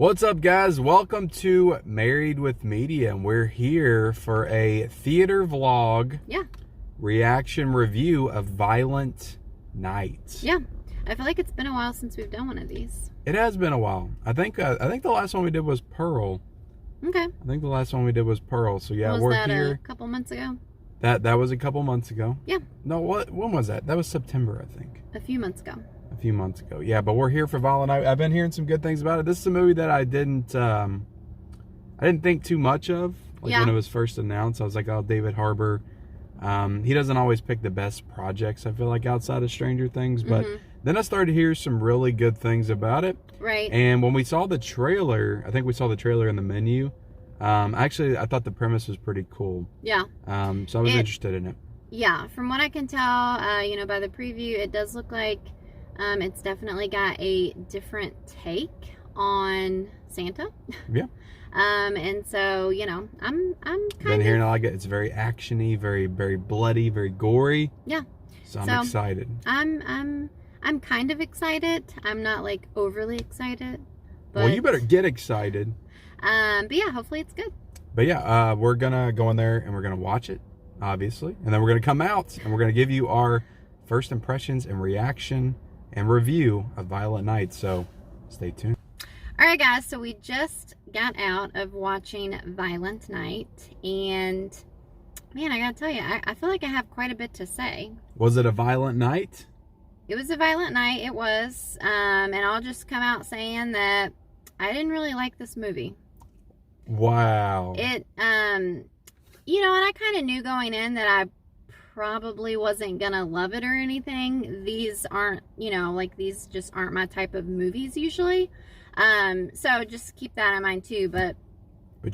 What's up, guys? Welcome to Married with Media, and we're here for a theater vlog reaction review of Violent Night. Yeah, I feel like it's been a while since we've done one of these. It has been a while. I think the last one we did was Pearl. Okay. I think the last one we did was Pearl. So yeah, we're here. A couple months ago? That was a couple months ago. Yeah. No, when was that? That was September, I think. A few months ago. A few months ago. Yeah, but we're here for Violent Night. I've been hearing some good things about it. This is a movie that I didn't think too much of. When it was first announced. I was like, oh, David Harbour. He doesn't always pick the best projects, I feel like, outside of Stranger Things. But then I started to hear some really good things about it. Right. And when we saw the trailer, I think we saw the trailer in the menu. Actually, I thought the premise was pretty cool. Yeah. So I was interested in it. Yeah. From what I can tell, by the preview, it does look like it's definitely got a different take on Santa. Yeah. And so, I'm kind been hearing I like it. It's very actiony, very, very bloody, very gory. Yeah. So I'm excited. I'm kind of excited. I'm not like overly excited. But, well, you better get excited. But yeah, hopefully it's good. But yeah, we're gonna go in there and we're gonna watch it, obviously, and then we're gonna come out and we're gonna give you our first impressions and reaction and review of Violent Night. So stay tuned. All right, guys. So we just got out of watching Violent Night, and man, I gotta tell you, I feel like I have quite a bit to say. Was it a violent night? It was a violent night. It was, and I'll just come out saying that I didn't really like this movie. Wow. It, and I kind of knew going in that I probably wasn't gonna love it or anything. These aren't, these just aren't my type of movies usually. So just keep that in mind too. But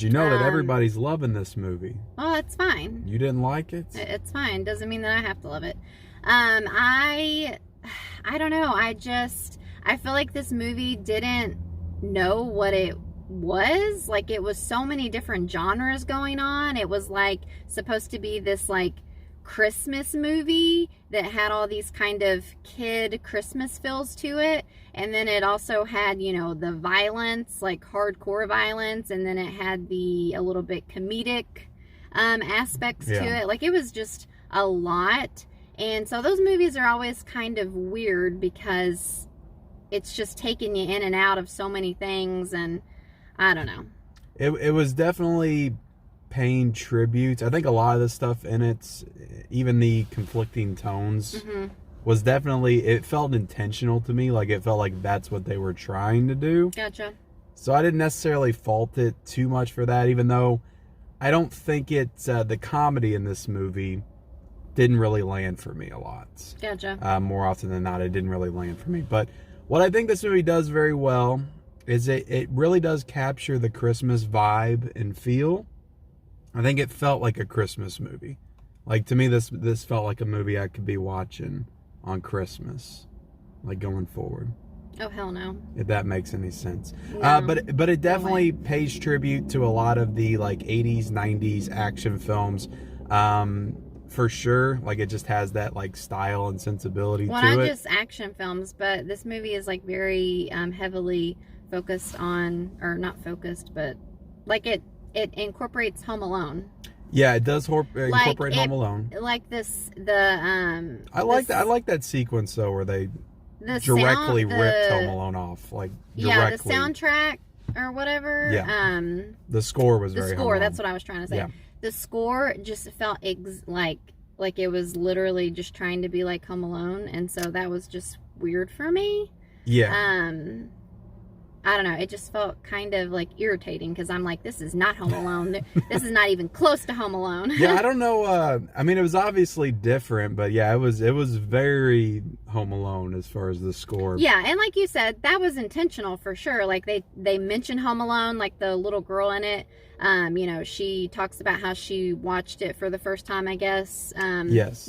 you know that everybody's loving this movie. Well, it's fine. You didn't like it? It's fine. Doesn't mean that I have to love it. I don't know. I feel like this movie didn't know what it was. Like, it was so many different genres going on. It was like supposed to be this like Christmas movie that had all these kind of kid Christmas feels to it, and then it also had the violence, like hardcore violence, and then it had a little bit comedic aspects to it. Like, it was just a lot. And so those movies are always kind of weird because it's just taking you in and out of so many things, and I don't know. It was definitely paying tribute. I think a lot of the stuff in it, even the conflicting tones, was definitely, it felt intentional to me. Like, it felt like that's what they were trying to do. Gotcha. So I didn't necessarily fault it too much for that, even though I don't think it's the comedy in this movie didn't really land for me a lot. Gotcha. More often than not, it didn't really land for me. But what I think this movie does very well is it really does capture the Christmas vibe and feel. I think it felt like a Christmas movie. Like, to me, this felt like a movie I could be watching on Christmas, like, going forward. Oh, hell no. If that makes any sense. No. But it definitely pays tribute to a lot of the, like, 80s, 90s action films. For sure. Like, it just has that, like, style and sensibility to it. Well, not just action films, but this movie is, like, very heavily focused on, or not focused, but, like, it incorporates Home Alone. Yeah, it does incorporate Home Alone. Like I like that sequence though, where they directly ripped Home Alone off, like directly. Yeah, the soundtrack or whatever. Yeah. The score was very. The score. That's what I was trying to say. Yeah. The score just felt like it was literally just trying to be like Home Alone, and so that was just weird for me. Yeah. I don't know. It just felt kind of like irritating because I'm like, this is not Home Alone. This is not even close to Home Alone. Yeah, I don't know. I mean, it was obviously different, but yeah, it was very Home Alone as far as the score. Yeah, and like you said, that was intentional for sure. Like they mention Home Alone, like the little girl in it. She talks about how she watched it for the first time, I guess. Yes.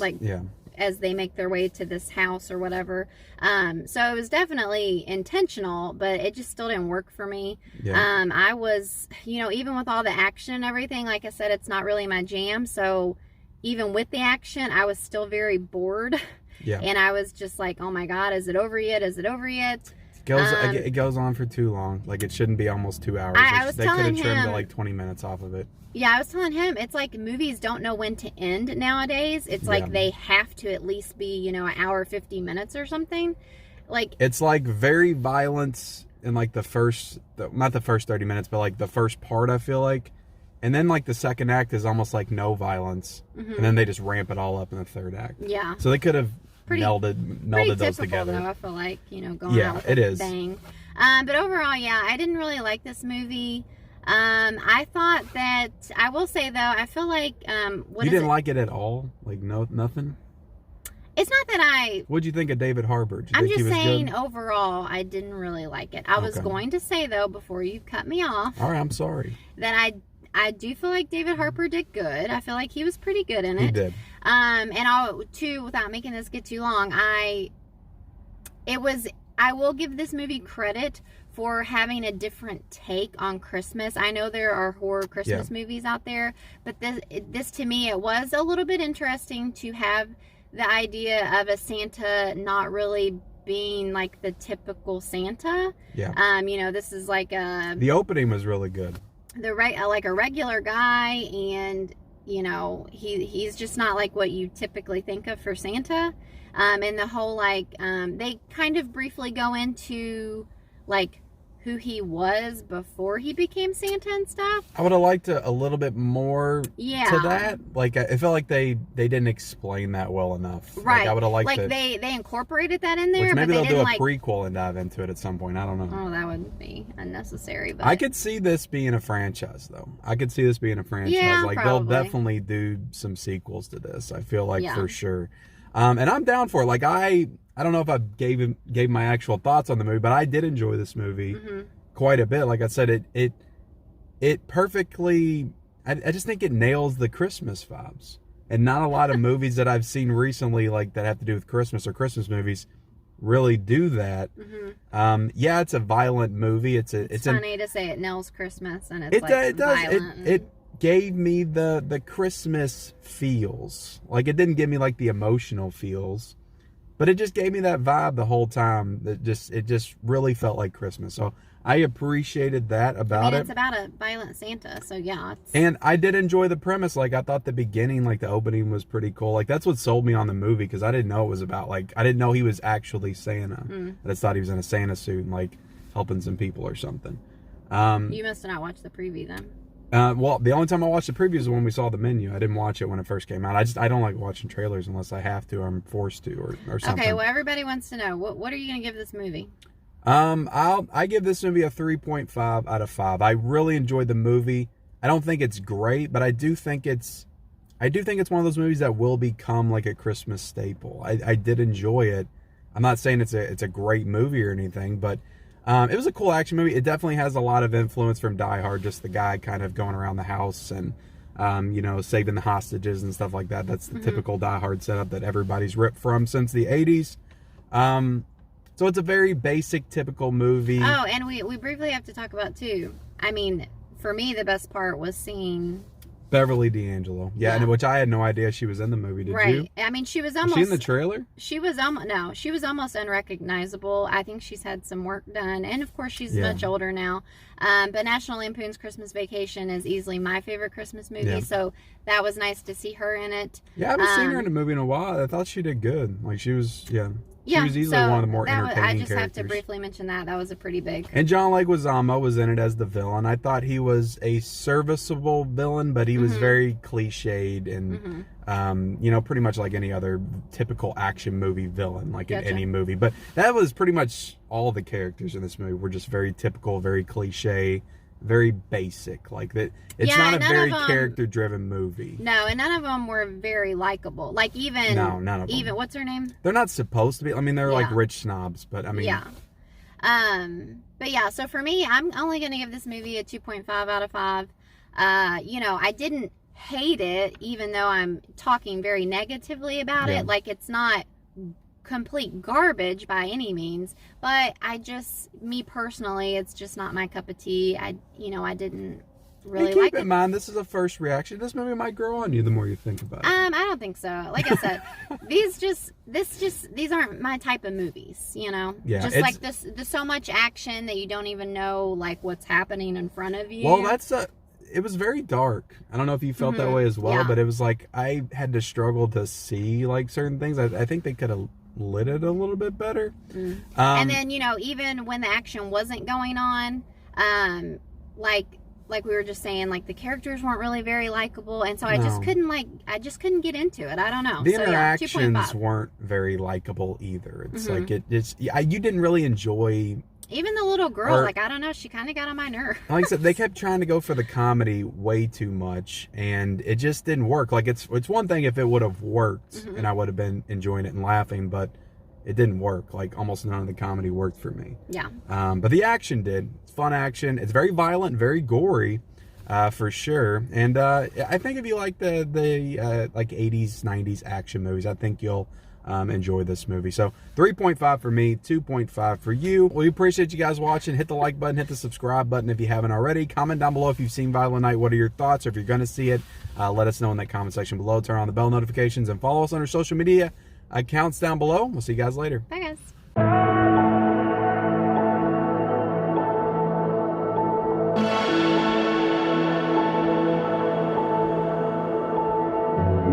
As they make their way to this house or whatever. So it was definitely intentional, but it just still didn't work for me. Yeah. I was, even with all the action and everything, like I said, it's not really my jam. So even with the action, I was still very bored. Yeah. And I was just like, oh my God, is it over yet? Is it over yet? It goes on for too long. Like, it shouldn't be almost 2 hours. They could have trimmed to like 20 minutes off of it. Yeah, I was telling him, it's like movies don't know when to end nowadays. It's like they have to at least be, an hour, 50 minutes or something. Like, it's like very violent in like not the first 30 minutes, but like the first part, I feel like. And then like the second act is almost like no violence. Mm-hmm. And then they just ramp it all up in the third act. Yeah. So they could have melded those together. Though, I feel like, going out with a bang. But overall, I didn't really like this movie. I thought that, I will say though, I feel like, you didn't like it at all? Like nothing? It's not that What'd you think of David Harbour? I'm just saying, overall, I didn't really like it. I was going to say, though, before you cut me off. All right, I'm sorry. That I do feel like David Harbour did good. I feel like he was pretty good in it. He did. And without making this get too long, I will give this movie credit for having a different take on Christmas. I know there are horror Christmas movies out there, but this to me, it was a little bit interesting to have the idea of a Santa not really being like the typical Santa. Yeah. This is like the opening was really good. Like a regular guy, and he's just not like what you typically think of for Santa. And the whole they kind of briefly go into like who he was before he became Santa and stuff. I would have liked a little bit more to that. Like, I felt like they didn't explain that well enough. Right. Like, I would have liked they incorporated that in there, maybe but they'll do a prequel and dive into it at some point. I don't know. Oh, that would be unnecessary. But I could see this being a franchise, though. Yeah, like, probably. they'll definitely do some sequels to this. I feel like for sure. And I'm down for it. Like, I don't know if I gave my actual thoughts on the movie, but I did enjoy this movie quite a bit. Like I said, it perfectly. I just think it nails the Christmas vibes, and not a lot of movies that I've seen recently, like that have to do with Christmas or Christmas movies, really do that. It's a violent movie. It's funny to say it nails Christmas, and it does. Violent it gave me the Christmas feels. Like, it didn't give me like the emotional feels. But it just gave me that vibe the whole time. It just really felt like Christmas. So I appreciated that about it. It's about a violent Santa, so yeah. And I did enjoy the premise. Like, I thought the beginning, like the opening was pretty cool. Like, that's what sold me on the movie, because I didn't know it was about, like, I didn't know he was actually Santa. I just thought he was in a Santa suit and like helping some people or something. You must have not watched the preview then. Well, the only time I watched the previews was when we saw the menu. I didn't watch it when it first came out. I don't like watching trailers unless I have to or I'm forced to or something. Okay, well, everybody wants to know, what are you going to give this movie? I give this movie a 3.5 out of 5. I really enjoyed the movie. I don't think it's great, but I do think it's one of those movies that will become like a Christmas staple. I did enjoy it. I'm not saying it's a great movie or anything, but it was a cool action movie. It definitely has a lot of influence from Die Hard, just the guy kind of going around the house and, saving the hostages and stuff like that. That's the typical Die Hard setup that everybody's ripped from since the 80s. So it's a very basic, typical movie. Oh, and we briefly have to talk about, too. I mean, for me, the best part was seeing Beverly D'Angelo. Yeah, and which I had no idea she was in the movie. Did you? Right. I mean, she was almost... Was she in the trailer? She was almost unrecognizable. I think she's had some work done. And, of course, she's much older now. But National Lampoon's Christmas Vacation is easily my favorite Christmas movie. Yeah. So that was nice to see her in it. Yeah, I haven't seen her in a movie in a while. I thought she did good. Like, she was... She was easily one of the more entertaining characters. I just have to briefly mention that. That was a pretty big... And John Leguizamo was in it as the villain. I thought he was a serviceable villain, but he was very cliched and, pretty much like any other typical action movie villain, like in any movie. But that was pretty much all the characters in this movie were just very typical, very cliche, very basic. Like that, it's not a very character-driven movie. No, and none of them were very likable. Like even none of them. Even what's her name? They're not supposed to be. I mean, they're like rich snobs, but I mean, But yeah, so for me, I'm only going to give this movie a 2.5 out of 5. I didn't hate it, even though I'm talking very negatively about it. Like, it's not complete garbage by any means, but me personally, it's just not my cup of tea. I didn't really keep like in it. mind, this is a first reaction. This movie might grow on you the more you think about it. I don't think so. Like I said, these aren't my type of movies, you know? Yeah, just like this, there's so much action that you don't even know, like, what's happening in front of you. Well, it was very dark. I don't know if you felt that way as well, but it was like, I had to struggle to see, like, certain things. I think they could have lit it a little bit better. And then, you know, even when the action wasn't going on, like we were just saying, like, the characters weren't really very likable, and so I just couldn't get into it. I don't know. The interactions weren't very likable either. It's like you didn't really enjoy. Even the little girl, like, I don't know, she kind of got on my nerve. Like I said, they kept trying to go for the comedy way too much, and it just didn't work. Like, it's one thing if it would have worked, and I would have been enjoying it and laughing, but it didn't work. Like, almost none of the comedy worked for me. Yeah. But the action did. It's fun action. It's very violent, very gory, for sure. And I think if you like the like 80s, 90s action movies, I think you'll enjoy this movie. So 3.5 for me, 2.5 for you. We appreciate you guys watching. Hit the like button, hit the subscribe button if you haven't already. Comment down below if you've seen Violent Night. What are your thoughts? Or if you're going to see it, let us know in that comment section below. Turn on the bell notifications and follow us on our social media accounts down below. We'll see you guys later. Bye.